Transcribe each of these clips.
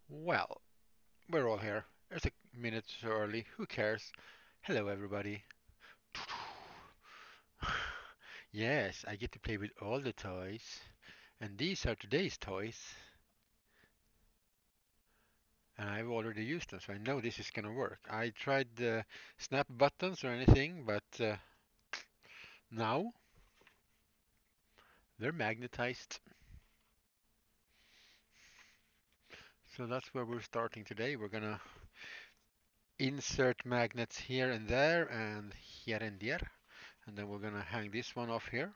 Well, we're all here. It's a minute too early. Who cares? Hello, everybody. Yes, I get to play with all the toys. And these are today's toys. And I've already used them, so I know this is gonna work. I tried the snap buttons or anything, but now they're magnetized. So that's where we're starting today. We're gonna insert magnets here and there and here and there. And then we're gonna hang this one off here.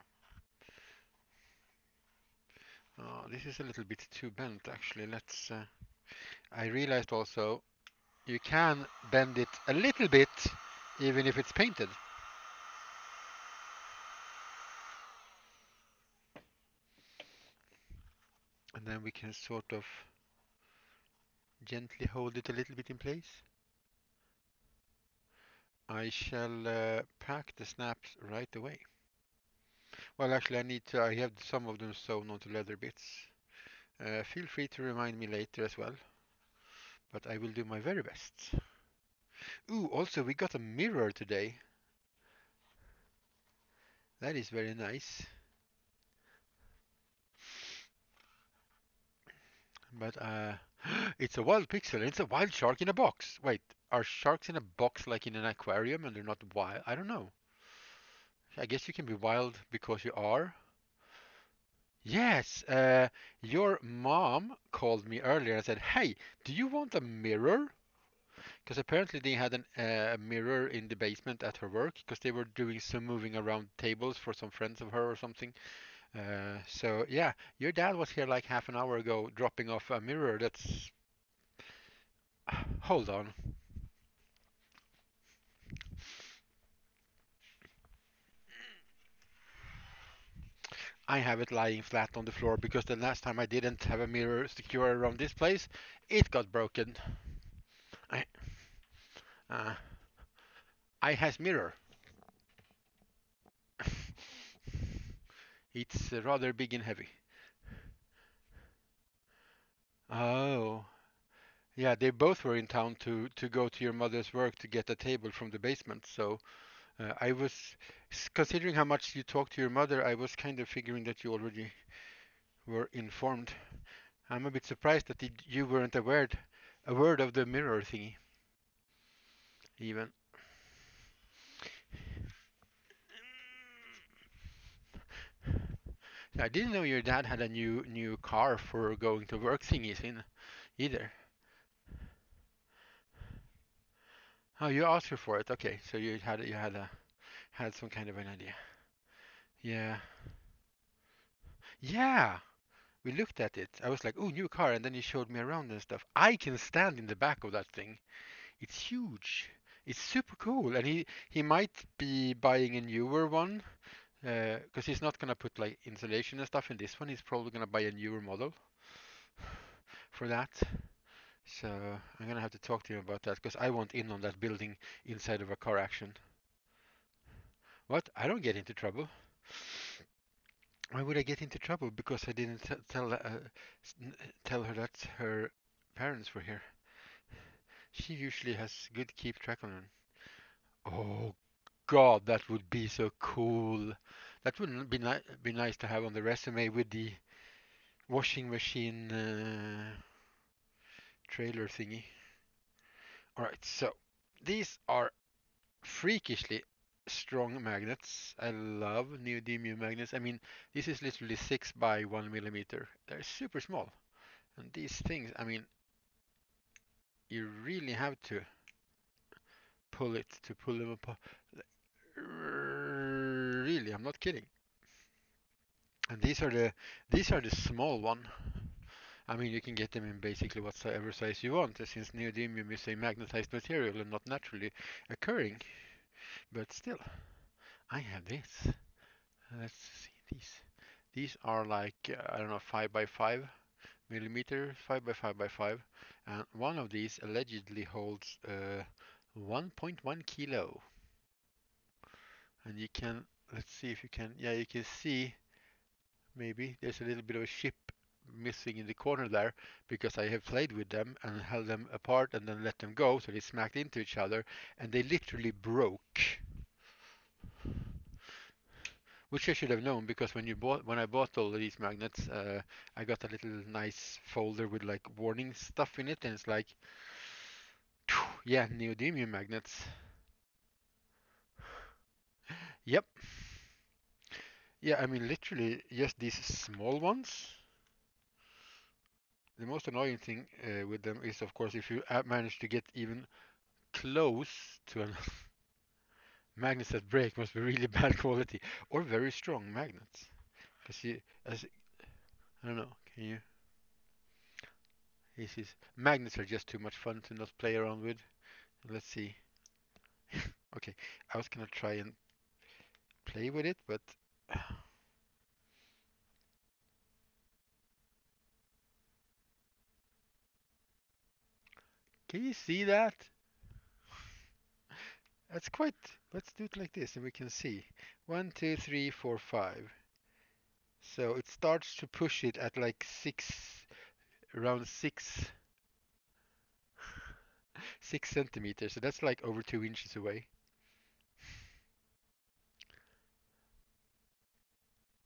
This is a little bit too bent actually. I realized also you can bend it a little bit even if it's painted. And then we can sort of gently hold it a little bit in place. I shall pack the snaps right away. Well, actually, I have some of them sewn onto leather bits. Feel free to remind me later as well, but I will do my very best. Ooh, also, we got a mirror today. That is very nice. But it's a wild pixel. It's a wild shark in a box. Wait, are sharks in a box like in an aquarium and they're not wild? I don't know. I guess you can be wild because you are. Yes, your mom called me earlier and said, "Hey, do you want a mirror?" Because apparently they had a mirror in the basement at her work because they were doing some moving around tables for some friends of her or something. So yeah, your dad was here like half an hour ago dropping off a mirror. That's hold on. I have it lying flat on the floor because the last time I didn't have a mirror secure around this place, it got broken. I uh, I has mirror. It's rather big and heavy. Oh, yeah, they both were in town to go to your mother's work to get a table from the basement. So I was considering how much you talk to your mother, I was kind of figuring that you already were informed. I'm a bit surprised that you weren't aware of the mirror thingy even. I didn't know your dad had a new car for going to work thingies in either. Oh, you asked her for it. Okay, so you had some kind of an idea. Yeah. Yeah. We looked at it. I was like, "Oh, new car," and then he showed me around and stuff. I can stand in the back of that thing. It's huge. It's super cool, and he might be buying a newer one because he's not gonna put like insulation and stuff in this one. He's probably gonna buy a newer model for that. So I'm gonna have to talk to him about that because I want in on that building inside of a car action. What? I don't get into trouble. Why would I get into trouble? Because I didn't tell her that her parents were here. She usually has good keep track on them. Oh God, that would be so cool. That wouldn't be nice to have on the resume with the washing machine trailer thingy. All right, so these are freakishly strong magnets. I love neodymium magnets. I mean, this is literally 6 by 1 millimeter. They're super small. And these things, I mean, you really have to pull it to pull them apart. Really, I'm not kidding. And these are the small one. I mean, you can get them in basically whatsoever size you want, since neodymium is a magnetized material and not naturally occurring. But still, I have this. Let's see these. These are like I don't know 5 by 5 millimeter, 5 by 5 by 5, and one of these allegedly holds 1.1 kilo. And you can let's see if you can. Yeah, you can see maybe there's a little bit of a ship missing in the corner there because I have played with them and held them apart and then let them go, so they smacked into each other and they literally broke. Which I should have known because when I bought all of these magnets, I got a little nice folder with like warning stuff in it, and it's like, yeah, neodymium magnets. Yep. Yeah, I mean literally just these small ones. The most annoying thing with them is, of course, if you manage to get even close to a magnets that break, must be really bad quality or very strong magnets. Because I don't know, can you? Magnets are just too much fun to not play around with. Let's see. Okay, I was gonna try and play with it, but can you see that? That's quite. Let's do it like this, and we can see. 1, 2, 3, 4, 5. So it starts to push it at like around 6 centimeters. So that's like over 2 inches away.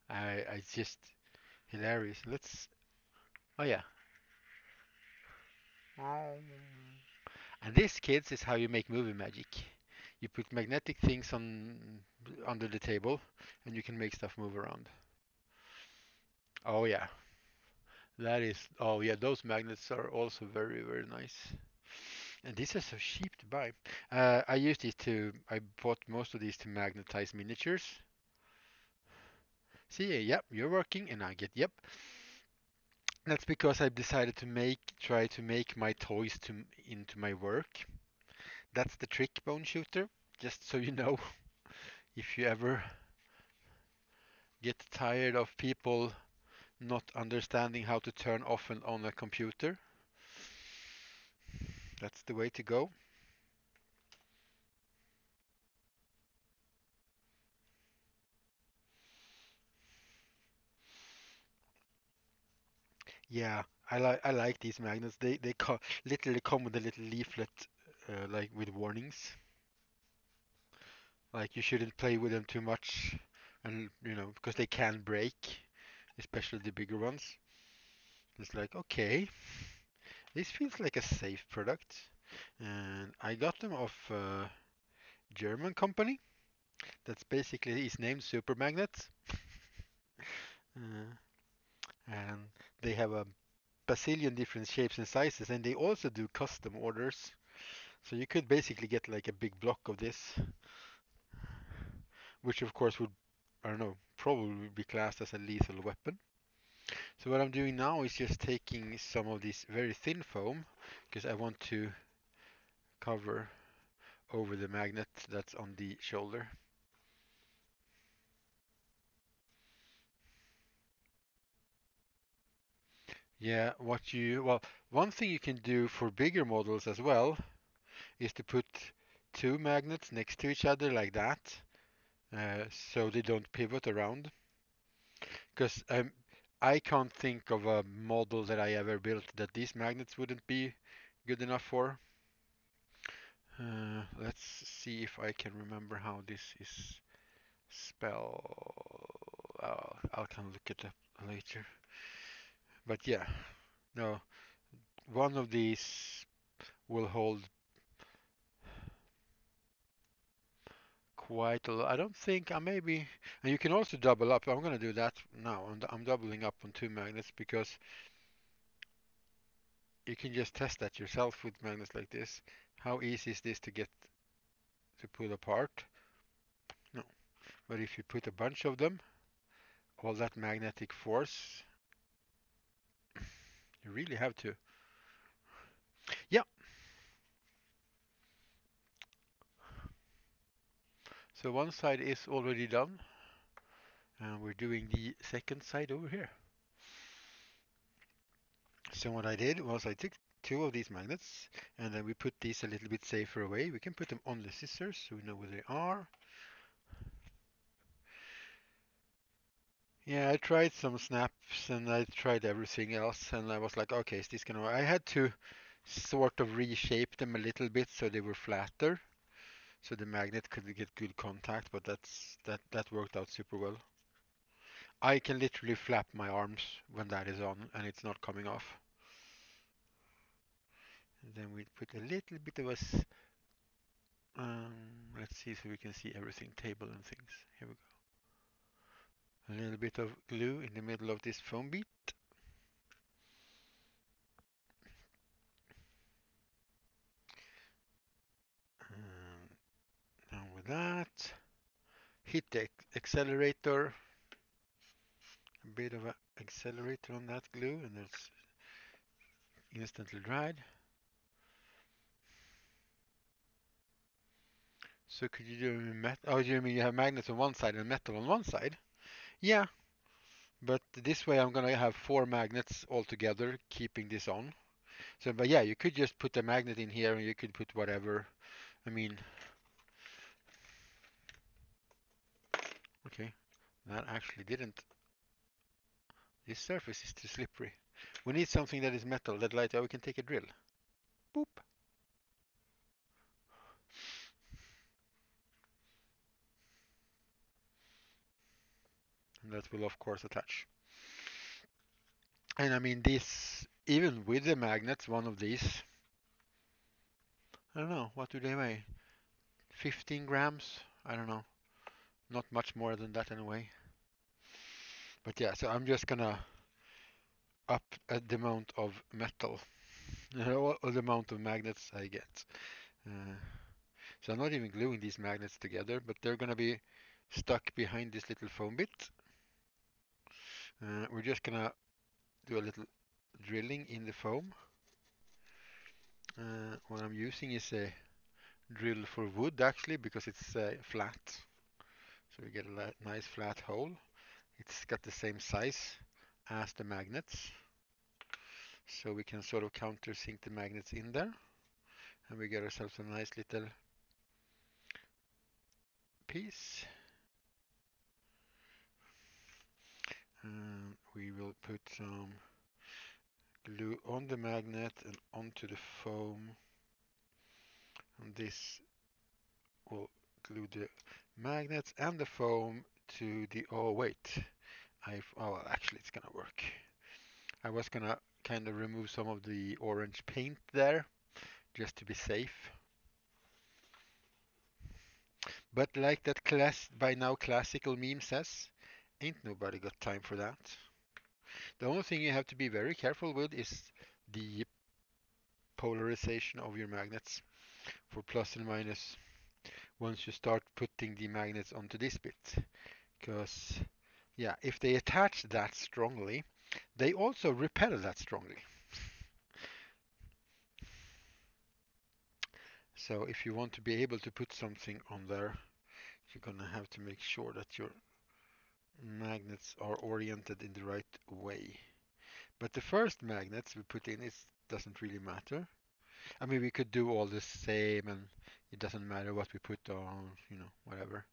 It's just hilarious. Let's. Oh yeah. And this, kids, is how you make movie magic. You put magnetic things on under the table, and you can make stuff move around. Oh yeah, that is. Oh yeah, those magnets are also very very nice. And these are so cheap to buy. I use these to. I bought most of these to magnetize miniatures. See, yep, you're working, and I get yep. That's because I've decided to try to make my toys into my work. That's the trick, Bone Shooter. Just so you know, if you ever get tired of people not understanding how to turn off and on a computer, that's the way to go. Yeah, I like these magnets. They literally come with a little leaflet, like with warnings, like you shouldn't play with them too much, and because they can break, especially the bigger ones. It's like okay, this feels like a safe product, and I got them off a German company that's basically is named Super Magnets, uh, and they have a bazillion different shapes and sizes, and they also do custom orders. So you could basically get like a big block of this, which of course would, I don't know, probably be classed as a lethal weapon. So what I'm doing now is just taking some of this very thin foam, because I want to cover over the magnet that's on the shoulder. Yeah, well, one thing you can do for bigger models as well is to put two magnets next to each other like that, so they don't pivot around. Because I can't think of a model that I ever built that these magnets wouldn't be good enough for. Let's see if I can remember how this is spelled. I can look it up later. But yeah, no, one of these will hold quite a lot. I don't think I maybe, and you can also double up. I'm gonna do that now. I'm doubling up on two magnets because you can just test that yourself with magnets like this. How easy is this to get to pull apart? No. But if you put a bunch of them, all that magnetic force, you really have to. Yeah. So one side is already done, and we're doing the second side over here. So what I did was I took two of these magnets, and then we put these a little bit safer away. We can put them on the scissors so we know where they are. Yeah, I tried some snaps and I tried everything else, and I was like, okay, is this gonna work? I had to sort of reshape them a little bit so they were flatter, so the magnet could get good contact, but that worked out super well. I can literally flap my arms when that is on and it's not coming off. And then we put a little bit of let's see so we can see everything, table and things. Here we go. A little bit of glue in the middle of this foam bead. And now with that, hit the accelerator. A bit of an accelerator on that glue, and it's instantly dried. So could you do metal? Oh, you mean you have magnets on one side and metal on one side? Yeah, but this way I'm gonna have four magnets all together, keeping this on. So, but yeah, you could just put a magnet in here, and you could put whatever. I mean, okay, that actually didn't. This surface is too slippery. We need something that is metal, that light. Oh, we can take a drill. Boop. And that will of course attach. And I mean, this, even with the magnets, one of these, I don't know, what do they weigh? 15 grams? I don't know. Not much more than that anyway. But yeah, so I'm just gonna up the amount of metal, or the amount of magnets I get. Uh, so I'm not even gluing these magnets together, but they're gonna be stuck behind this little foam bit. We're just gonna do a little drilling in the foam. What I'm using is a drill for wood actually, because it's flat. So we get a nice flat hole. It's got the same size as the magnets. So we can sort of countersink the magnets in there. And we get ourselves a nice little piece. And we will put some glue on the magnet and onto the foam. And this will glue the magnets and the foam to the, oh wait, oh actually it's gonna work. I was gonna kind of remove some of the orange paint there just to be safe. But like that class by now classical meme says, ain't nobody got time for that. The only thing you have to be very careful with is the polarization of your magnets for plus and minus once you start putting the magnets onto this bit. Because, yeah, if they attach that strongly, they also repel that strongly. So if you want to be able to put something on there, you're gonna have to make sure that your magnets are oriented in the right way. But the first magnets we put in, it doesn't really matter. I mean, we could do all the same, and it doesn't matter what we put on, whatever.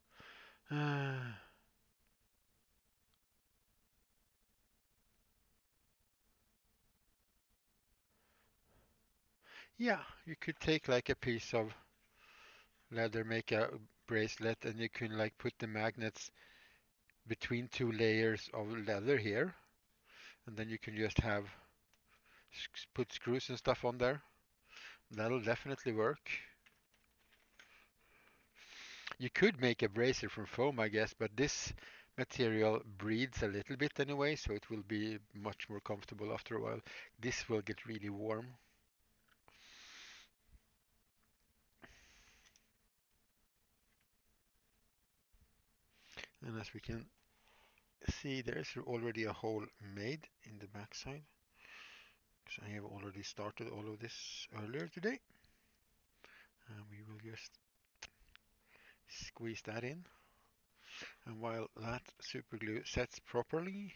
Uh, yeah, you could take like a piece of leather, make a bracelet, and you can like put the magnets between two layers of leather here, and then you can just have put screws and stuff on there. That'll definitely work. You could make a bracer from foam, I guess, but this material breathes a little bit anyway, so it will be much more comfortable after a while. This will get really warm. And as we can see, there is already a hole made in the backside, because I have already started all of this earlier today. And we will just squeeze that in. And while that super glue sets properly,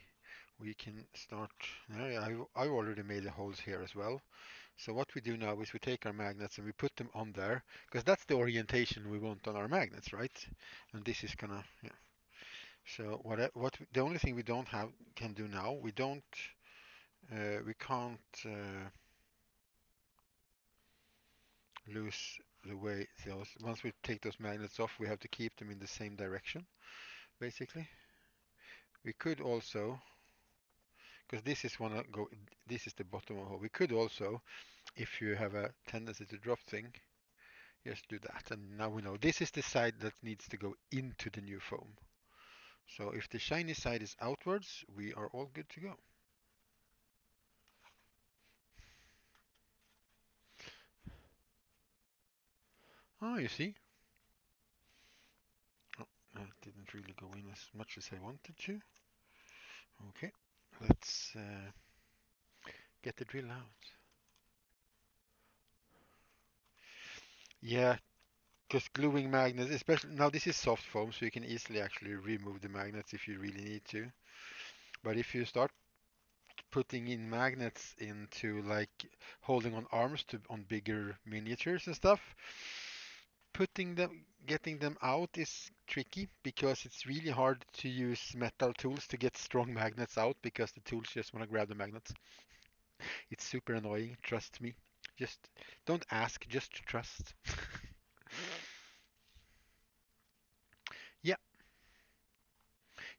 we can start. I've already made the holes here as well. So what we do now is we take our magnets and we put them on there, because that's the orientation we want on our magnets, right? And this is gonna, yeah. So what the only thing we don't have can do now, we can't lose the way those once we take those magnets off, we have to keep them in the same direction, basically. We could also, because this is the bottom of the hole. We could also, if you have a tendency to drop thing, just do that. And now we know this is the side that needs to go into the new foam. So if the shiny side is outwards, we are all good to go. Oh, you see? Oh, that didn't really go in as much as I wanted to. Okay, let's get the drill out. Yeah, because gluing magnets, especially now this is soft foam, so you can easily actually remove the magnets if you really need to. But if you start putting in magnets into like holding on arms to on bigger miniatures and stuff, getting them out is tricky because it's really hard to use metal tools to get strong magnets out because the tools just want to grab the magnets. It's super annoying, trust me. Just don't ask, just trust. Yeah,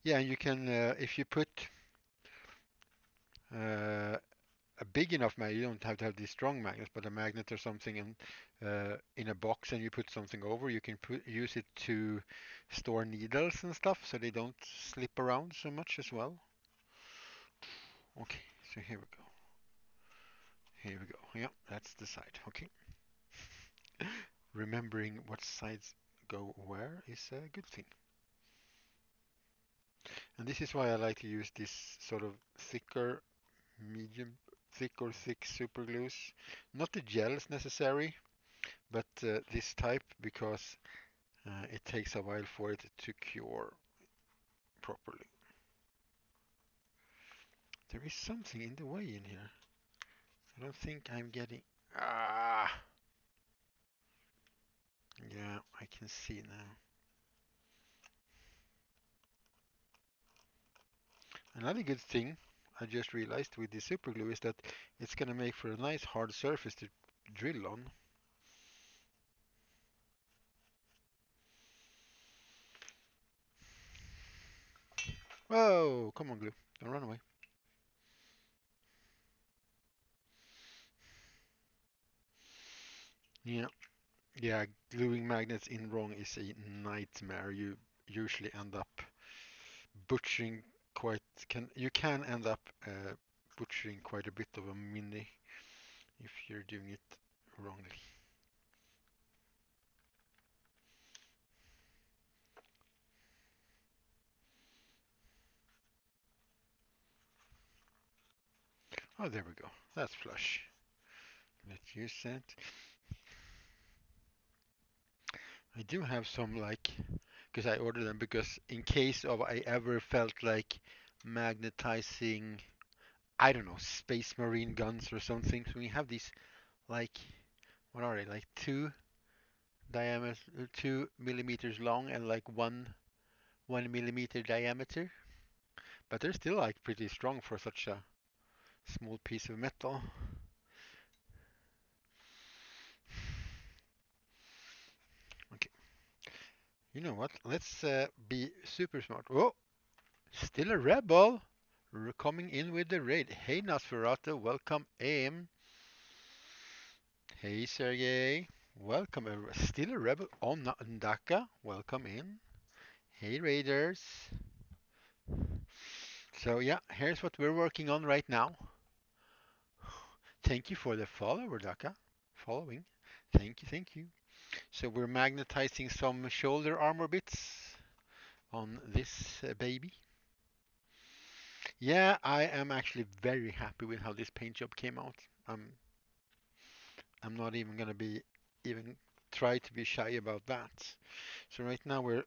yeah, and you can if you put uh, a big enough magnet, you don't have to have these strong magnets, but a magnet or something in a box and you put something over, you can use it to store needles and stuff so they don't slip around so much as well. Okay, so here we go. Here we go. Yeah, that's the side. Okay. Remembering what sides go where is a good thing. And this is why I like to use this sort of thicker, medium, thick or thick super glues. Not the gels necessary, but this type because it takes a while for it to cure properly. There is something in the way in here. I don't think I'm getting... Ah! Yeah, I can see now. Another good thing I just realized with the super glue is that it's going to make for a nice hard surface to drill on. Whoa, come on glue, don't run away. Yeah, yeah, gluing magnets in wrong is a nightmare. You usually end up butchering quite, you can end up butchering quite a bit of a mini if you're doing it wrongly. Oh, there we go. That's flush. Let's use that. I do have some like, because I ordered them because in case of I ever felt like magnetizing, I don't know, space marine guns or something. So we have these like, what are they? Like 2 millimeters long and like 1 millimeter diameter. But they're still like pretty strong for such a small piece of metal. Okay, you know what? Let's be super smart. Oh, still a rebel coming in with the raid. Hey Nosferatu, welcome in. Hey Sergey, welcome. Still a rebel on Ndaka, welcome in. Hey Raiders. So yeah, here's what we're working on right now. Thank you for the follower, Daka. Following. Thank you, thank you. So we're magnetizing some shoulder armor bits on this baby. Yeah, I am actually very happy with how this paint job came out. I'm not even gonna be even try to be shy about that. So right now we're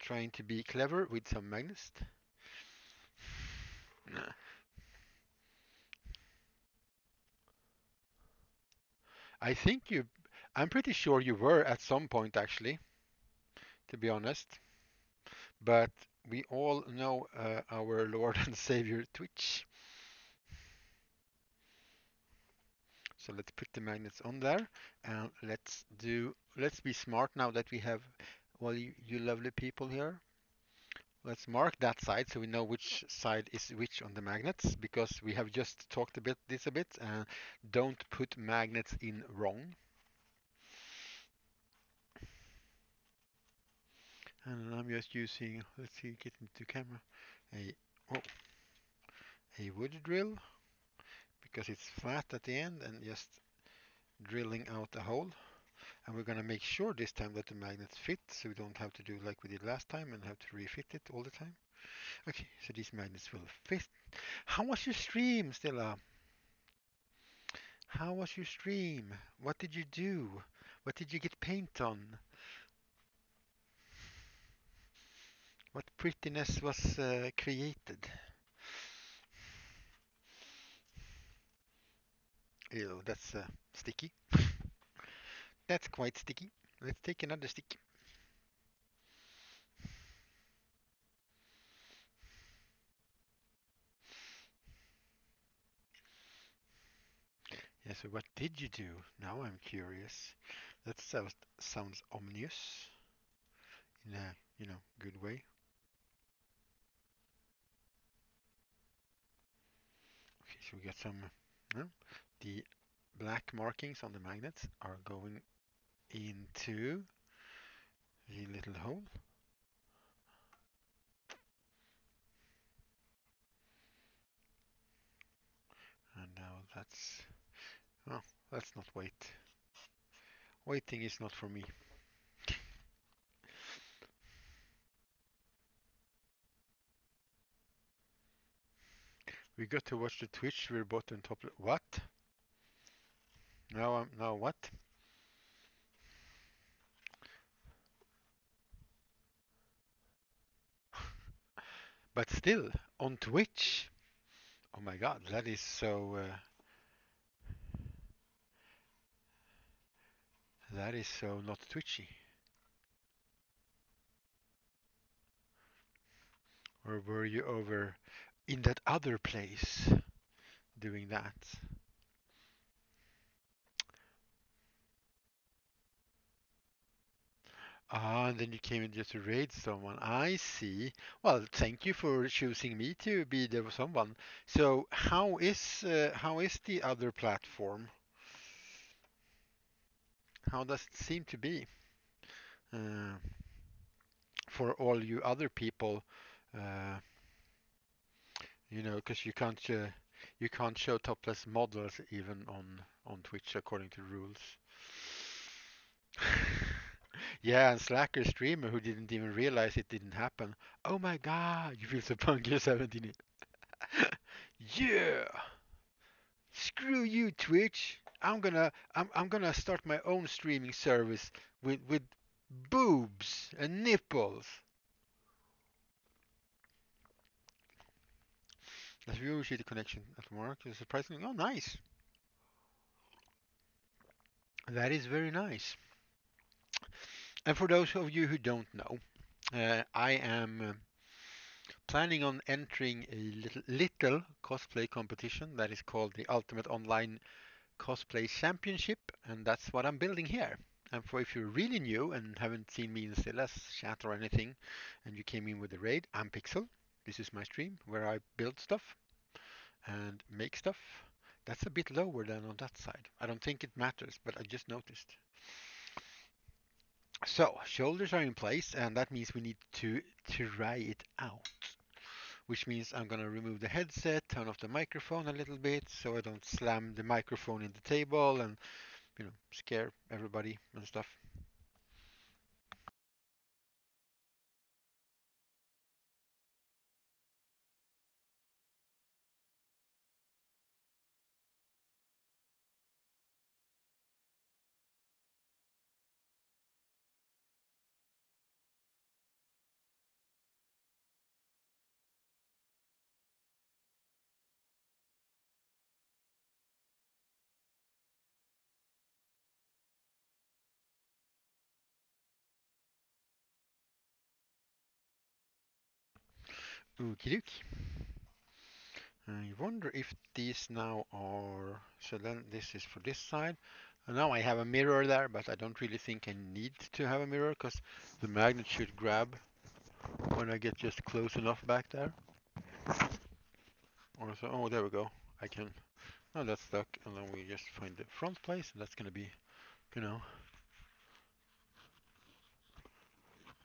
trying to be clever with some magnets. Nah. I think I'm pretty sure you were at some point actually, to be honest. But we all know our Lord and Savior Twitch. So let's put the magnets on there, and let's be smart now that we have all you lovely people here. Let's mark that side so we know which side is which on the magnets, because we have just talked a bit and don't put magnets in wrong. And I'm just using, let's see, get into camera, a oh, a wood drill, because it's flat at the end, and just drilling out a hole. And we're going to make sure this time that the magnets fit, so we don't have to do like we did last time and have to refit it all the time. Okay, so these magnets will fit. How was your stream, Stella? How was your stream? What did you do? What did you get paint on? What prettiness was created? Ew, that's sticky. That's quite sticky. Let's take another stick. Yeah, so what did you do? Now I'm curious. That sounds ominous in a, good way. Okay, so we got some, the black markings on the magnets are going into the little hole. And now well, let's not wait. Waiting is not for me. We got to watch the Twitch. We're both on top. What? Now what? But still on Twitch. Oh my God, that is so not Twitchy. Or were you over in that other place doing that? Ah, and then you came in just to raid someone. I see. Well, thank you for choosing me to be the someone. So how is the other platform? How does it seem to be uh, for all you other people? Uh, because you can't show topless models even on Twitch according to rules. Yeah, and Slacker streamer who didn't even realize it didn't happen. Oh my God, you feel so punky 17. Yeah, screw you, Twitch. I'm gonna start my own streaming service with boobs and nipples. As we always see the connection at work is surprisingly. Oh, nice. That is very nice. And for those of you who don't know, I am planning on entering a little cosplay competition that is called the Ultimate Online Cosplay Championship, and that's what I'm building here. And for if you're really new and haven't seen me in Stella's chat or anything, and you came in with the raid, I'm Pixel. This is my stream where I build stuff and make stuff. That's a bit lower than on that side. I don't think it matters, but I just noticed. So shoulders are in place, and that means we need to try it out. Which means I'm gonna remove the headset, turn off the microphone a little bit, so I don't slam the microphone in the table and scare everybody and stuff. Okie dokie. I wonder if these now are, so then this is for this side. And now I have a mirror there, but I don't really think I need to have a mirror because the magnet should grab when I get just close enough back there. Or so, oh, there we go. I can, oh, that's stuck. And then we just find the front place. And that's going to be, you know,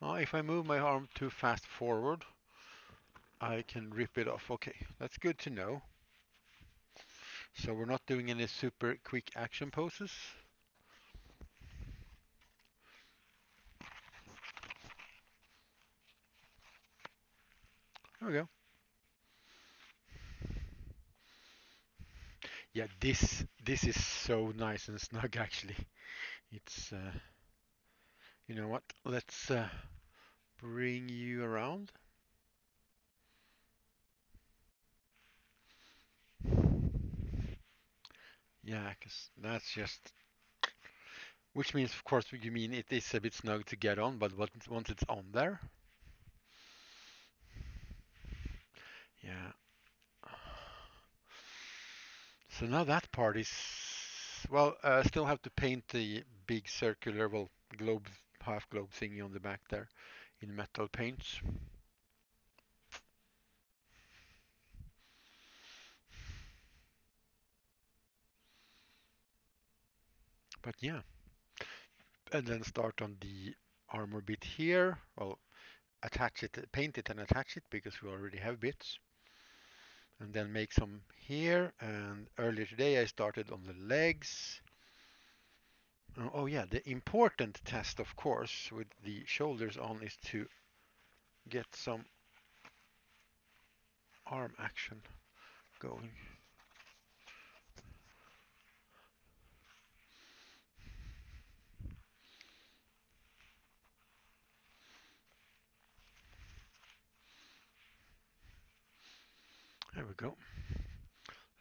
oh, if I move my arm too fast forward, I can rip it off. Okay, that's good to know. So we're not doing any super quick action poses. There we go. Yeah, this is so nice and snug actually. It's you know what? Let's bring you around. Yeah, 'cause that's just, which means of course you mean it is a bit snug to get on, but once it's on there, yeah. So now that part is, well, still have to paint the big circular, well, globe, half globe thingy on the back there in metal paints. But yeah, and then start on the armor bit here. Well, attach it, paint it and attach it because we already have bits. And then make some here. And earlier today I started on the legs. Oh yeah, the important test, of course, with the shoulders on is to get some arm action going. There we go.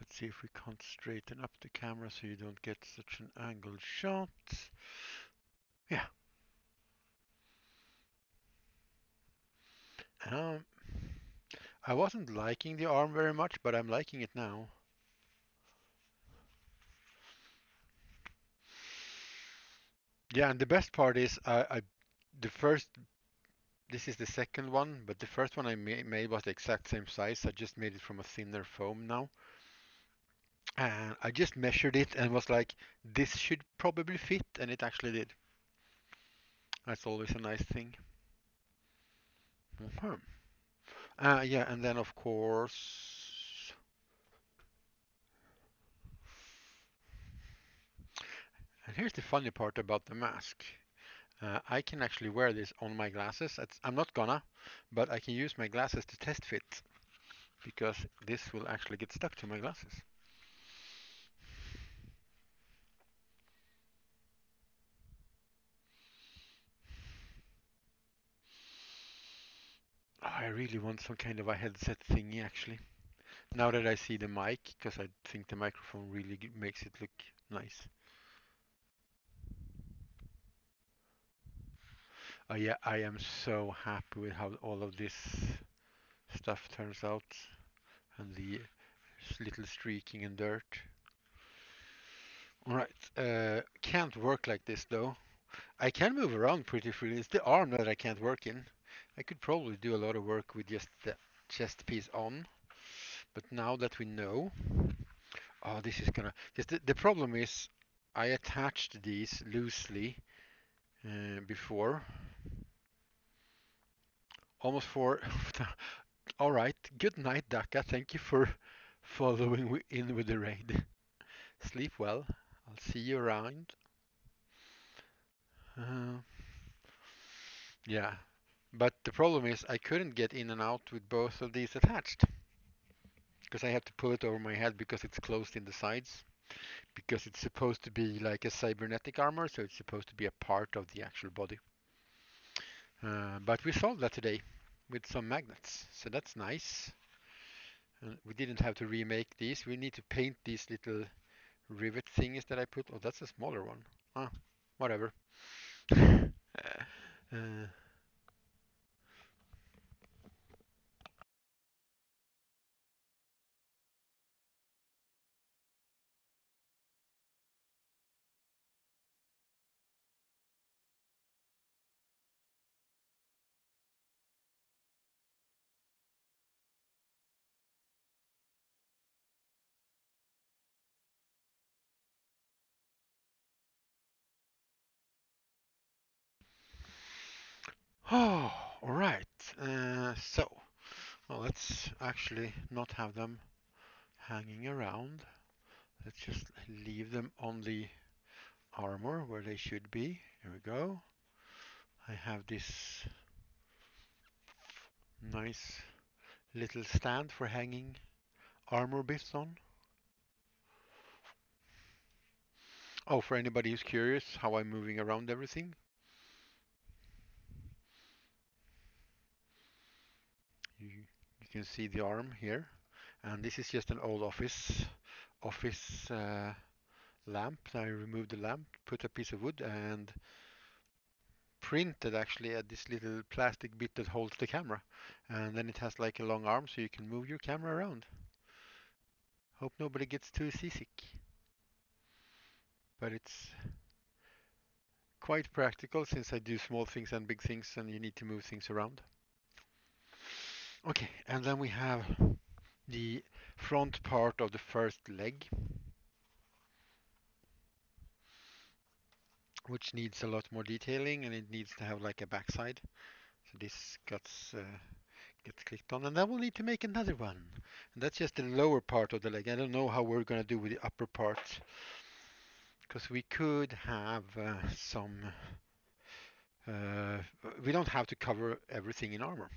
Let's see if we can't straighten up the camera so you don't get such an angled shot. Yeah. Um, I wasn't liking the arm very much, but I'm liking it now. Yeah, and the best part is the first, this is the second one, but the first one I made was the exact same size. I just made it from a thinner foam now. And I just measured it and was like, this should probably fit, and it actually did. That's always a nice thing. Mhm. Yeah, and then of course, and here's the funny part about the mask. I can actually wear this on my glasses. I'm not gonna, but I can use my glasses to test fit because this will actually get stuck to my glasses. Oh, I really want some kind of a headset thingy actually. Now that I see the mic, because I think the microphone really makes it look nice. Oh yeah, I am so happy with how all of this stuff turns out and the little streaking and dirt. Alright, can't work like this though. I can move around pretty freely. It's the arm that I can't work in. I could probably do a lot of work with just the chest piece on. But now that we know, oh, this is gonna, just the problem is I attached these loosely before. Almost for, alright, good night Daka, thank you for following in with the raid. Sleep well, I'll see you around. Uh, yeah, but the problem is I couldn't get in and out with both of these attached. Because I have to pull it over my head because it's closed in the sides. Because it's supposed to be like a cybernetic armor, so it's supposed to be a part of the actual body. But we solved that today with some magnets, so that's nice. And we didn't have to remake these. We need to paint these little rivet thingies that I put. Oh, that's a smaller one. Ah, whatever. uh, Oh, all right. Well, let's actually not have them hanging around. Let's just leave them on the armor where they should be. Here we go. I have this nice little stand for hanging armor bits on. Oh, for anybody who's curious how I'm moving around everything, you can see the arm here. And this is just an old office lamp. I removed the lamp, put a piece of wood, and printed actually at this little plastic bit that holds the camera. And then it has like a long arm so you can move your camera around. Hope nobody gets too seasick. But it's quite practical since I do small things and big things and you need to move things around. Okay, and then we have the front part of the first leg, which needs a lot more detailing and it needs to have like a backside. So this gets clicked on, and then we'll need to make another one. And that's just the lower part of the leg. I don't know how we're gonna do with the upper part, because we could have some. We don't have to cover everything in armor.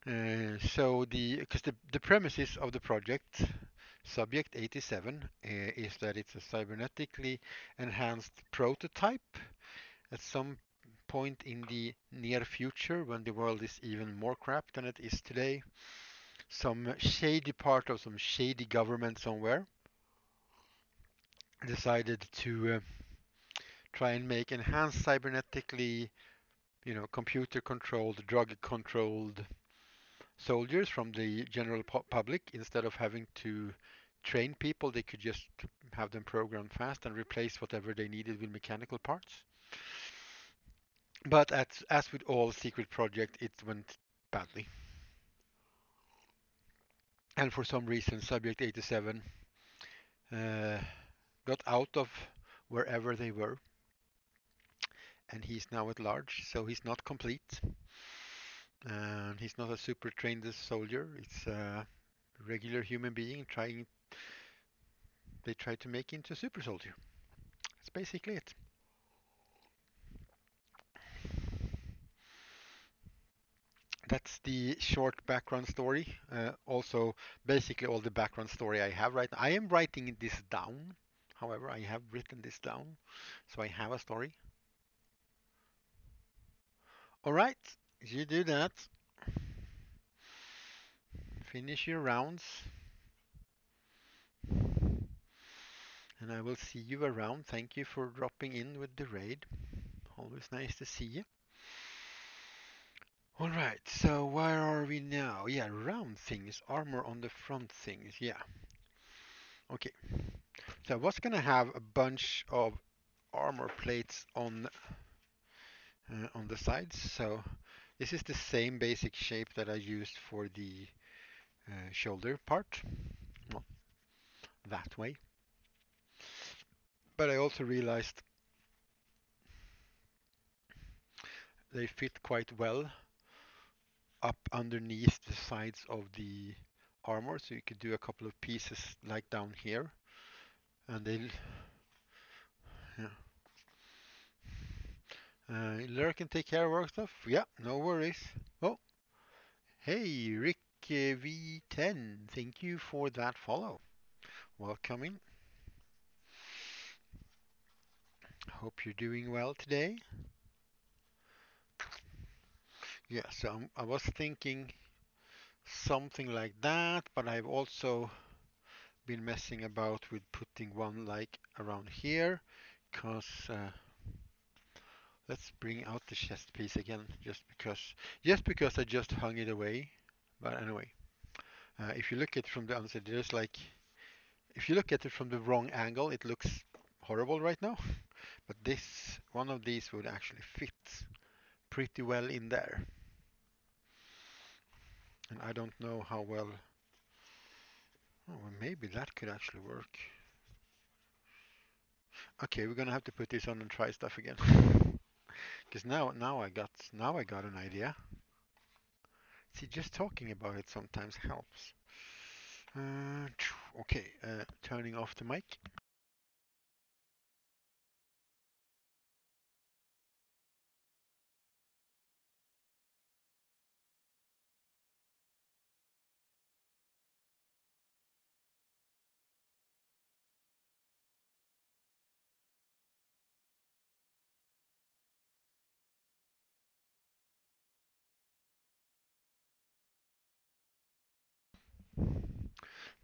Because the premises of the project, Subject 87, is that it's a cybernetically enhanced prototype at some point in the near future when the world is even more crap than it is today. Some shady part of some shady government somewhere decided to try and make enhanced cybernetically, computer controlled, drug controlled soldiers from the general public. Instead of having to train people, they could just have them programmed fast and replace whatever they needed with mechanical parts. But as with all secret projects, it went badly. And for some reason, Subject 87 uh, got out of wherever they were, and he's now at large, so he's not complete. And he's not a super trained soldier. It's a regular human being they try to make into a super soldier. That's basically it. That's the short background story. Also, basically all the background story I have right now. I am writing this down. However, I have written this down, so I have a story. All right, you do that. Finish your rounds, and I will see you around. Thank you for dropping in with the raid. Always nice to see you. All right, so where are we now? Yeah, round things, armor on the front things. Yeah. Okay. So I was gonna have a bunch of armor plates on the sides. So this is the same basic shape that I used for the shoulder part. Well, that way. But I also realized they fit quite well up underneath the sides of the armor. So you could do a couple of pieces like down here. And they'll, yeah. Lurk can take care of work stuff. Yeah, no worries. Oh, hey, Rick V10. Thank you for that follow. Welcome in. Hope you're doing well today. Yeah, so I was thinking something like that, but I've also been messing about with putting one like around here, because let's bring out the chest piece again, just because I just hung it away. But anyway, if you look at it from the other side, if you look at it from the wrong angle, it looks horrible right now. But one of these would actually fit pretty well in there. And I don't know how well. Oh, well, maybe that could actually work. Okay, we're gonna have to put this on and try stuff again. Because now I got an idea. See, just talking about it sometimes helps. Okay, turning off the mic.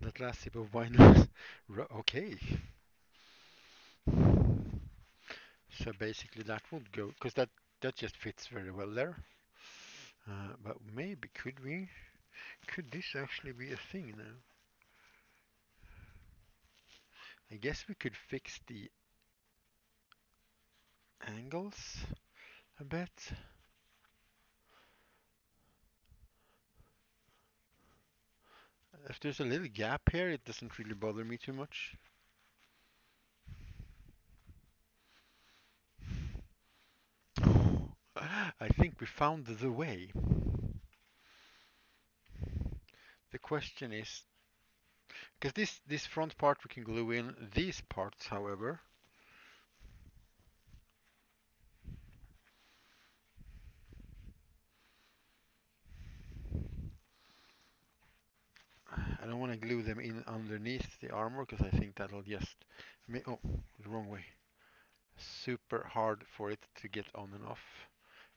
That last sip of wine was okay. So basically that would go, because that just fits very well there. But maybe could this actually be a thing now? I guess we could fix the angles a bit. If there's a little gap here, it doesn't really bother me too much. I think we found the way. The question is, because this front part we can glue in, these parts, however, I don't want to glue them in underneath the armor because I think that'll just oh, the wrong way. Super hard for it to get on and off.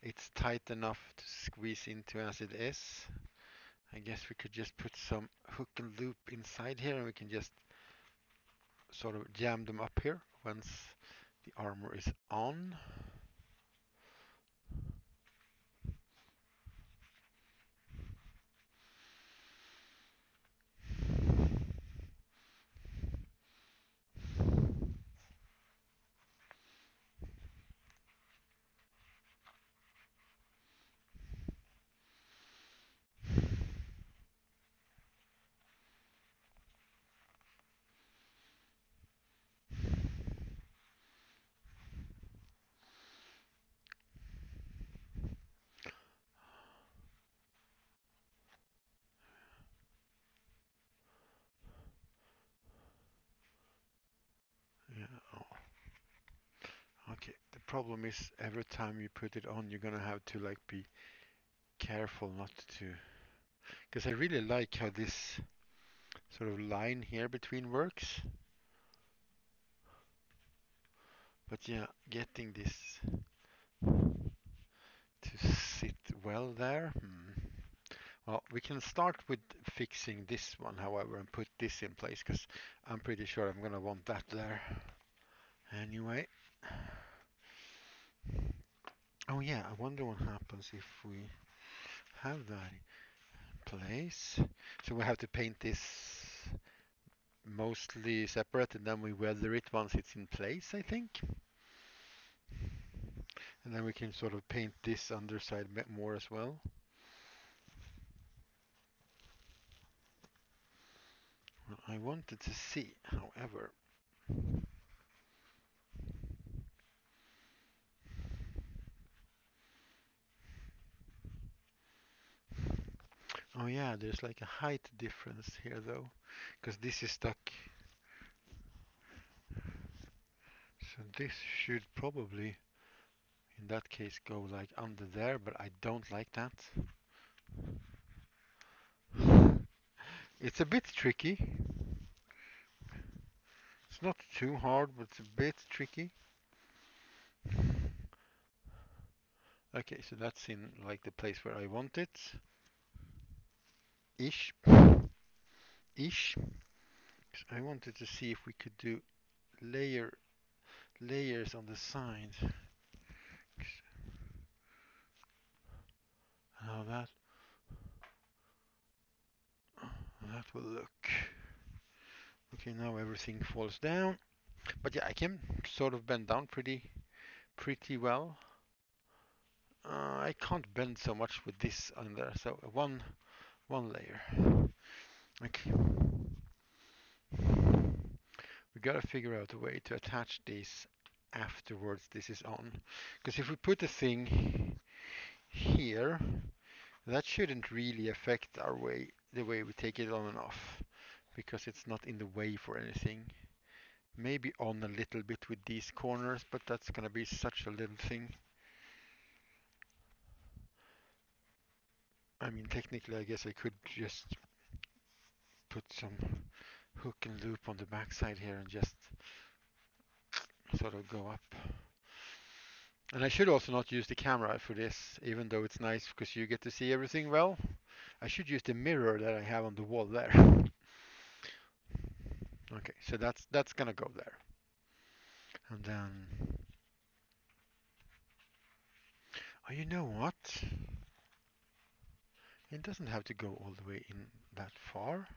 It's tight enough to squeeze into as it is. I guess we could just put some hook and loop inside here and we can just sort of jam them up here once the armor is on. Yeah. Oh. Okay. The problem is every time you put it on, you're gonna have to like be careful not to, because I really like how this sort of line here between works. But yeah, getting this to sit well there. Well, we can start with fixing this one, however, and put this in place because I'm pretty sure I'm gonna want that there. Anyway. Oh yeah, I wonder what happens if we have that in place. So we have to paint this mostly separate and then we weather it once it's in place, I think. And then we can sort of paint this underside a bit more as well. Well, I wanted to see, however. Oh yeah, there's like a height difference here though, because this is stuck. So this should probably, in that case, go like under there, but I don't like that. It's a bit tricky. It's not too hard, but it's a bit tricky. Okay, so that's in like the place where I want it. Ish. Ish. 'Cause I wanted to see if we could do layers on the side. How that will look. Okay, now everything falls down. But yeah, I can sort of bend down pretty well. I can't bend so much with this on there, so one layer. Okay, we gotta figure out a way to attach these afterwards this is on. Because if we put the thing here, that shouldn't really affect the way we take it on and off, because it's not in the way for anything. Maybe on a little bit with these corners, but that's gonna be such a little thing. I mean, technically, I guess I could just put some hook and loop on the backside here and just sort of go up. And I should also not use the camera for this, even though it's nice because you get to see everything well. I should use the mirror that I have on the wall there. Okay, so that's gonna go there. And then, oh, you know what? It doesn't have to go all the way in that far.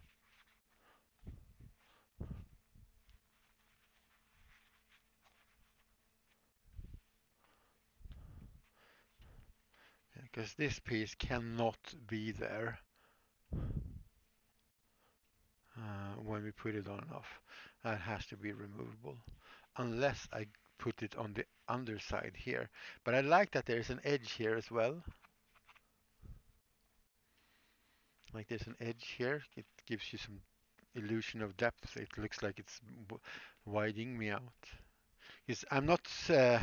Because this piece cannot be there when we put it on and off. That has to be removable. Unless I put it on the underside here. But I like that there's an edge here as well. Like there's an edge here. It gives you some illusion of depth. It looks like it's widening me out. Because I'm not a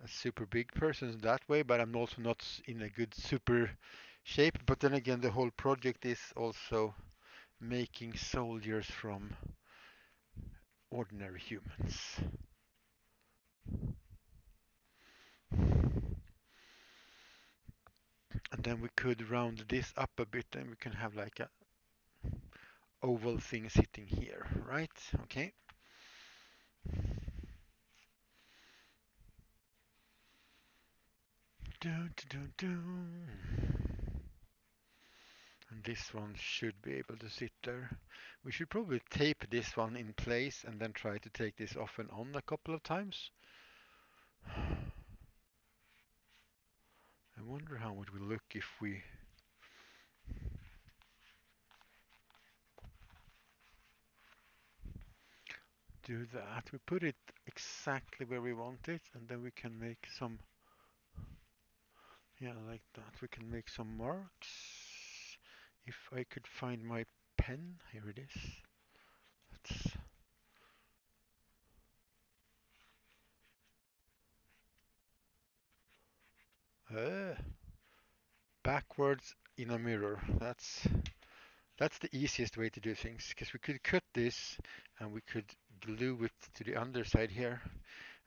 super big person that way, but I'm also not in a good super shape. But then again, the whole project is also making soldiers from ordinary humans. And then we could round this up a bit and we can have like a oval thing sitting here, right? Okay. Dun, dun, dun, and this one should be able to sit there. We should probably tape this one in place and then try to take this off and on a couple of times. I wonder how it will look if we do that. We put it exactly where we want it, and then we can make some, yeah, like that. We can make some marks. If I could find my pen, here it is. Let's backwards in a mirror. That's the easiest way to do things, because we could cut this and we could glue it to the underside here,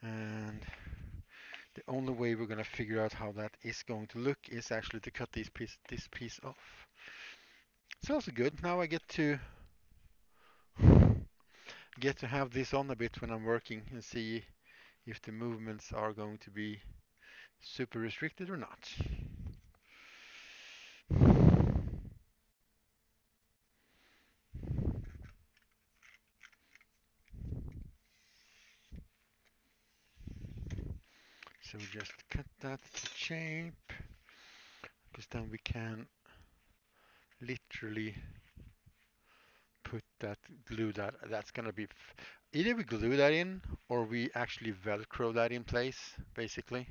and the only way we're going to figure out how that is going to look is actually to cut this piece off. It's also good. Now I get to have this on a bit when I'm working and see if the movements are going to be super restricted or not. So we just cut that to shape, because then we can literally put that, glue that. That's gonna be either we glue that in or we actually velcro that in place. Basically,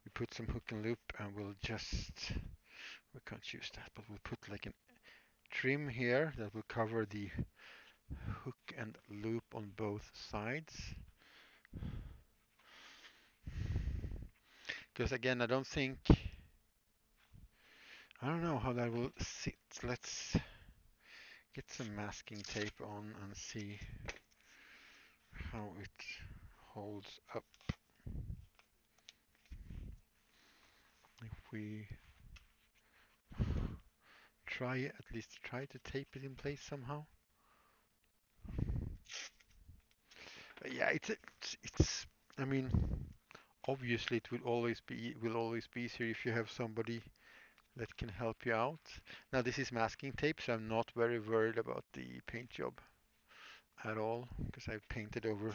we put some hook and loop and we'll just, we can't use that, but we'll put like a trim here that will cover the hook and loop on both sides. Because again, I don't know how that will sit. Let's get some masking tape on and see how it holds up. If we at least try to tape it in place somehow. Yeah, it's I mean, obviously it will always be easier if you have somebody that can help you out. Now this is masking tape, so I'm not very worried about the paint job at all, because I've painted over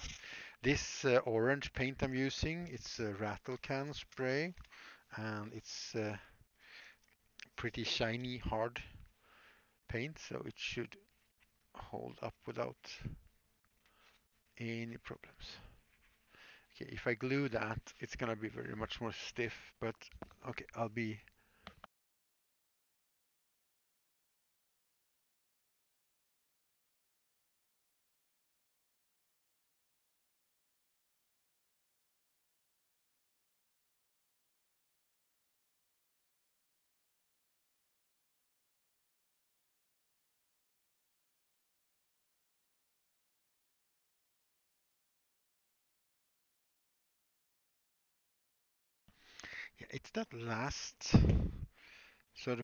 this orange paint I'm using. It's a rattle can spray, and it's pretty shiny, hard paint, so it should hold up without any problems. Okay, if I glue that, it's gonna be very much more stiff, but okay, I'll be. Yeah, it's that last sort